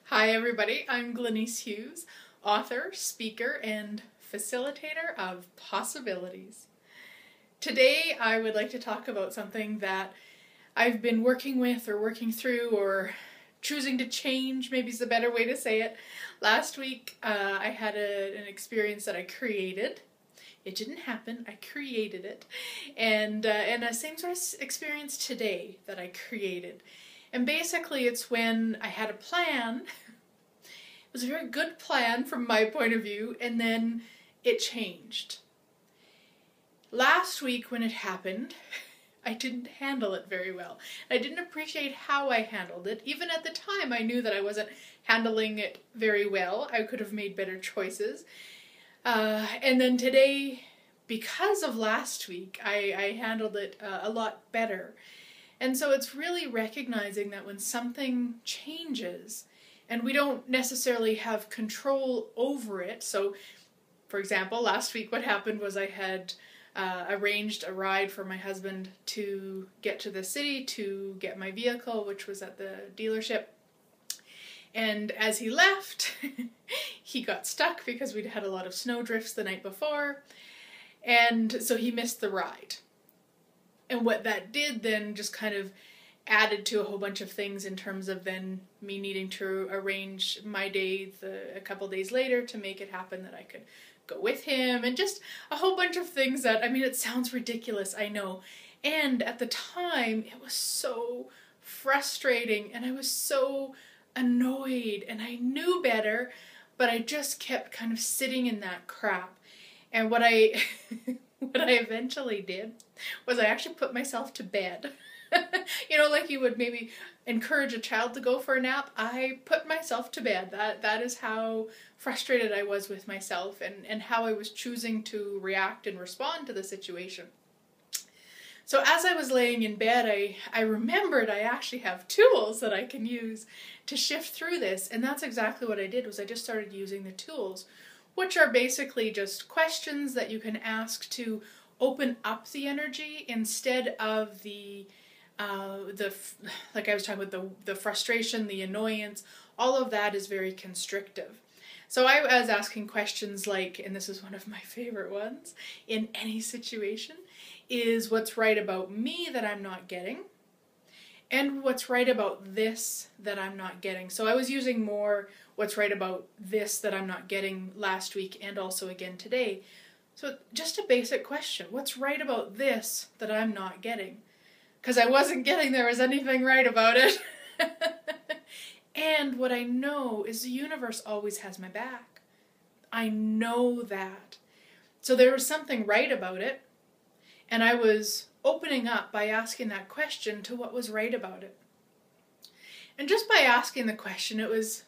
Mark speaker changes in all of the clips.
Speaker 1: Hi everybody, I'm Glenyce Hughes, author, speaker, and facilitator of possibilities. Today I would like to talk about something that I've been working with or working through or choosing to change, maybe is a better way to say it. Last week I had an experience that I created. It didn't happen, I created it. And a same sort of experience today that I created. And basically it's when I had a plan. It was a very good plan from my point of view, and then it changed. Last week when it happened, I didn't handle it very well. I didn't appreciate how I handled it. Even at the time I knew that I wasn't handling it very well. I could have made better choices. And then today, because of last week, I handled it a lot better. And so it's really recognizing that when something changes and we don't necessarily have control over it. So, for example, last week what happened was I had arranged a ride for my husband to get to the city to get my vehicle, which was at the dealership. And as he left, he got stuck because we'd had a lot of snow drifts the night before. And so he missed the ride. And what that did then just kind of added to a whole bunch of things in terms of then me needing to arrange my day a couple days later to make it happen that I could go with him, and just a whole bunch of things that, I mean, it sounds ridiculous, I know. And at the time, it was so frustrating and I was so annoyed and I knew better, but I just kept kind of sitting in that crap. And what I eventually did was I actually put myself to bed. You know, like you would maybe encourage a child to go for a nap. I put myself to bed. That is how frustrated I was with myself and how I was choosing to react and respond to the situation. So as I was laying in bed, I remembered I actually have tools that I can use to shift through this. And that's exactly what I did, was I just started using the tools, which are basically just questions that you can ask to open up the energy instead of like I was talking about, the frustration, the annoyance. All of that is very constrictive. So I was asking questions like, and this is one of my favorite ones in any situation, is what's right about me that I'm not getting, and what's right about this that I'm not getting. So I was using more what's right about this that I'm not getting last week and also again today. So just a basic question, what's right about this that I'm not getting? Because I wasn't getting there was anything right about it. And what I know is the universe always has my back. I know that. So there was something right about it, and I was opening up by asking that question to what was right about it. And just by asking the question, it was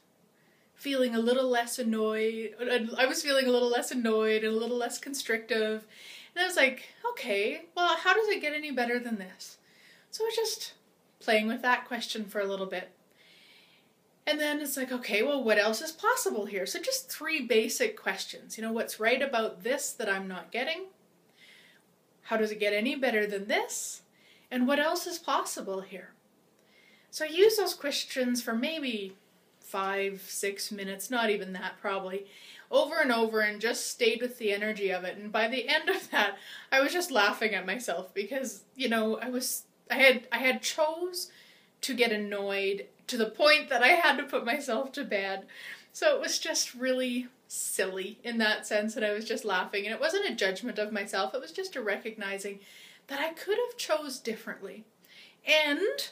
Speaker 1: feeling a little less annoyed. I was feeling a little less annoyed and a little less constrictive. And I was like, okay, well, how does it get any better than this? So I was just playing with that question for a little bit. And then it's like, okay, well, what else is possible here? So just 3 basic questions. You know, what's right about this that I'm not getting? How does it get any better than this? And what else is possible here? So I used those questions for maybe 5-6 minutes, not even that probably, over and over, and just stayed with the energy of it. And by the end of that, I was just laughing at myself because, you know, I had chose to get annoyed to the point that I had to put myself to bed. So it was just really silly in that sense, and I was just laughing. And it wasn't a judgment of myself, it was just a recognizing that I could have chose differently. And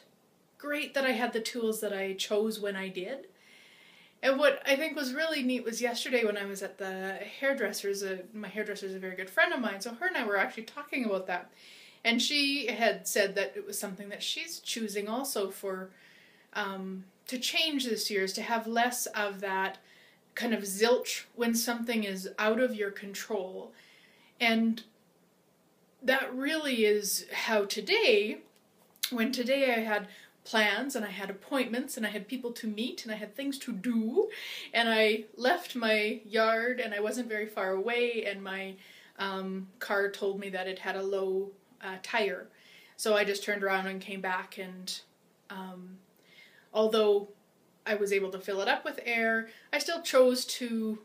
Speaker 1: great that I had the tools that I chose when I did. And what I think was really neat was yesterday when I was at the hairdresser's, my hairdresser is a very good friend of mine, so her and I were actually talking about that. And she had said that it was something that she's choosing also for, to change this year, is to have less of that kind of zilch when something is out of your control. And that really is how today I had plans and I had appointments and I had people to meet and I had things to do, and I left my yard and I wasn't very far away, and my car told me that it had a low tire. So I just turned around and came back, and although I was able to fill it up with air. I still chose to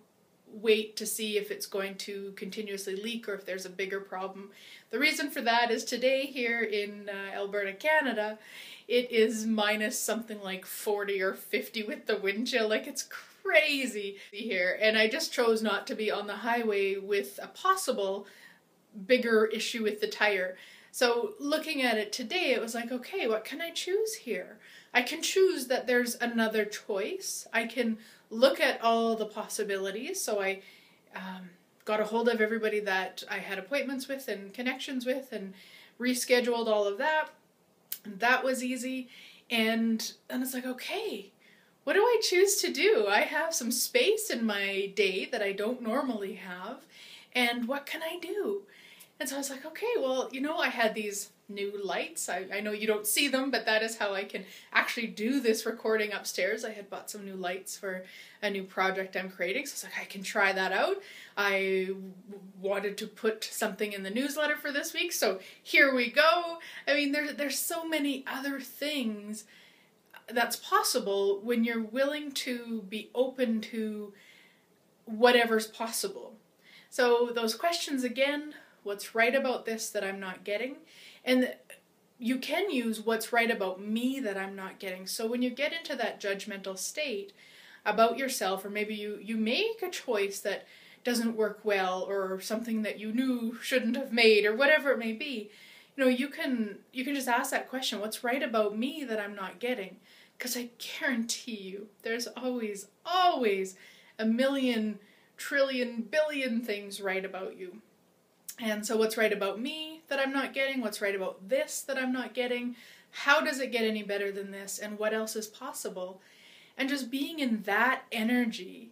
Speaker 1: wait to see if it's going to continuously leak or if there's a bigger problem. The reason for that is today here in Alberta, Canada, it is minus something like 40 or 50 with the wind chill. Like, it's crazy here, and I just chose not to be on the highway with a possible bigger issue with the tire. So looking at it today, it was like, okay, what can I choose here? I can choose that there's another choice. I can look at all the possibilities. So I got a hold of everybody that I had appointments with and connections with and rescheduled all of that. And that was easy. And it's like, okay, what do I choose to do? I have some space in my day that I don't normally have. And what can I do? And so I was like, okay, well, you know, I had these new lights. I know you don't see them, but that is how I can actually do this recording upstairs. I had bought some new lights for a new project I'm creating, so I was like, I can try that out. I wanted to put something in the newsletter for this week, so here we go. I mean, there's so many other things that's possible when you're willing to be open to whatever's possible. So those questions again, what's right about this that I'm not getting? And you can use what's right about me that I'm not getting. So when you get into that judgmental state about yourself, or maybe you make a choice that doesn't work well, or something that you knew shouldn't have made, or whatever it may be, you know, you can just ask that question, what's right about me that I'm not getting? Because I guarantee you, there's always a million, trillion, billion things right about you. And so what's right about me that I'm not getting? What's right about this that I'm not getting? How does it get any better than this? And what else is possible? And just being in that energy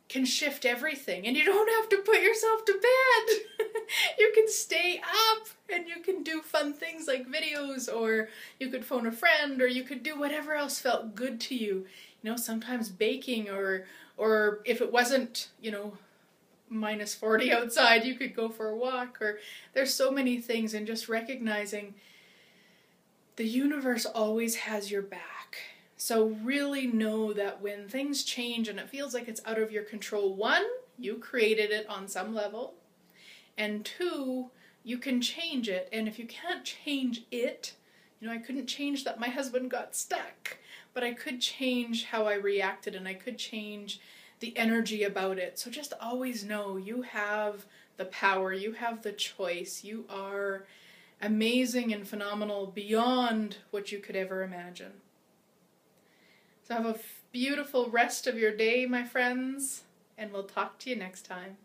Speaker 1: can shift everything. And you don't have to put yourself to bed. You can stay up and you can do fun things like videos, or you could phone a friend, or you could do whatever else felt good to you. You know, sometimes baking, or if it wasn't, you know, minus 40 outside, you could go for a walk, or there's so many things. And just recognizing the universe always has your back. So really know that when things change and it feels like it's out of your control, one, you created it on some level, and two, you can change it. And if you can't change it, you know, I couldn't change that my husband got stuck, but I could change how I reacted, and I could change the energy about it. So just always know you have the power, you have the choice, you are amazing and phenomenal beyond what you could ever imagine. So have a beautiful rest of your day, my friends, and we'll talk to you next time.